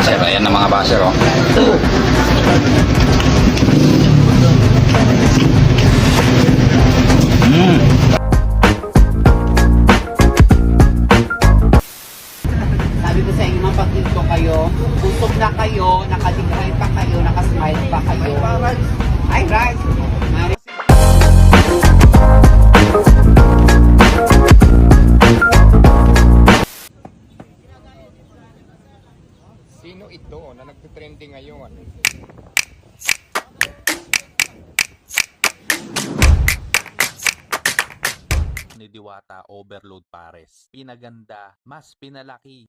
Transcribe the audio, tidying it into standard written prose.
Sir, ayan na mga baser, oh. Sabi ko sa inyo, mapag-ito kayo, busog na kayo, nakaligay pa kayo, nakasmile pa kayo. Ay, right. Sino ito na nagtitrending ngayon? Ni Diwata Overload Pares. Pinaganda, mas pinalaki,